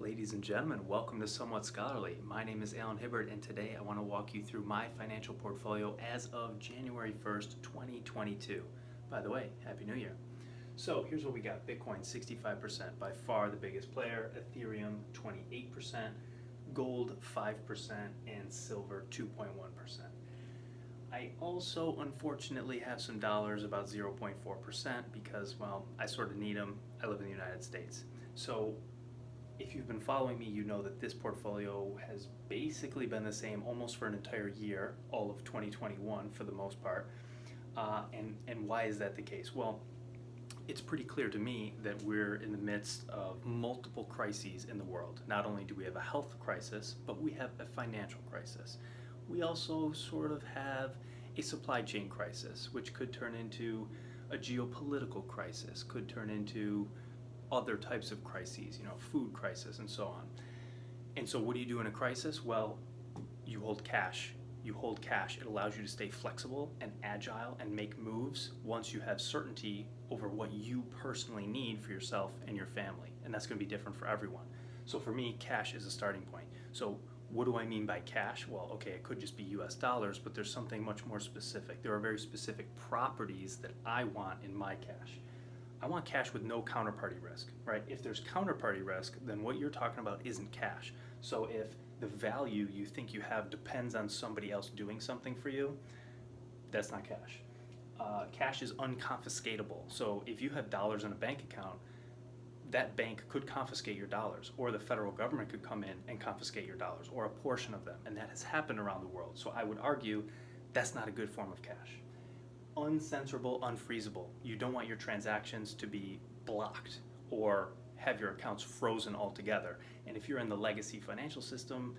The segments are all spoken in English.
Ladies and gentlemen, welcome to Somewhat Scholarly. My name is Hibbard, and today I want to walk you through my financial portfolio as of January 1st, 2022. By the way, Happy New Year. So here's what we got. Bitcoin 65%, by far the biggest player. Ethereum 28%, gold 5%, and silver 2.1%. I also unfortunately have some dollars, about 0.4%, because, well, I sort of need them. I live in the United States. So if you've been following me, you know that this portfolio has basically been the same almost for an entire year, all of 2021 for the most part. And why is that the case? Well, it's pretty clear to me that we're in the midst of multiple crises in the world. Not only do we have a health crisis, but we have a financial crisis. We also sort of have a supply chain crisis, which could turn into a geopolitical crisis, could turn into other types of crises, food crisis and so on. And so what do you do in a crisis? Well, you hold cash. You hold cash. It allows you to stay flexible and agile and make moves once you have certainty over what you personally need for yourself and your family. And that's going to be different for everyone. So for me, cash is a starting point. So what do I mean by cash? Well, okay, it could just be US dollars, but there's something much more specific. There are very specific properties that I want in my cash. I want cash with no counterparty risk, right? If there's counterparty risk, then what you're talking about isn't cash. So if the value you think you have depends on somebody else doing something for you, that's not cash. Cash is unconfiscatable. So if you have dollars in a bank account, that bank could confiscate your dollars, or the federal government could come in and confiscate your dollars, or a portion of them, and that has happened around the world. So I would argue that's not a good form of cash. Uncensorable, unfreezable. You don't want your transactions to be blocked or have your accounts frozen altogether. And if you're in the legacy financial system,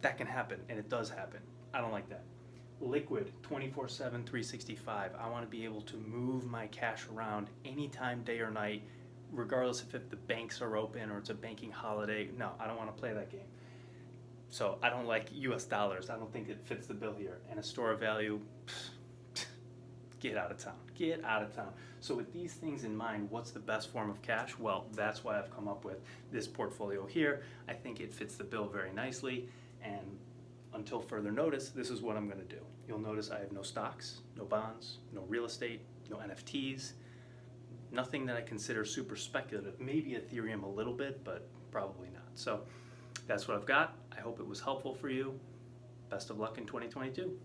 that can happen, and it does happen. I don't like that. Liquid, 24/7, 365. I want to be able to move my cash around anytime, day or night, regardless if the banks are open or it's a banking holiday. No, I don't want to play that game. So I don't like US dollars. I don't think it fits the bill here. And a store of value, get out of town. Get out of town. So with these things in mind, what's the best form of cash? Well, that's why I've come up with this portfolio here. I think it fits the bill very nicely, and until further notice, this is what I'm going to do. You'll notice I have no stocks, no bonds, no real estate, no NFTs, nothing that I consider super speculative. Maybe Ethereum a little bit, but probably not. So that's what I've got. I hope it was helpful for you. Best of luck in 2022.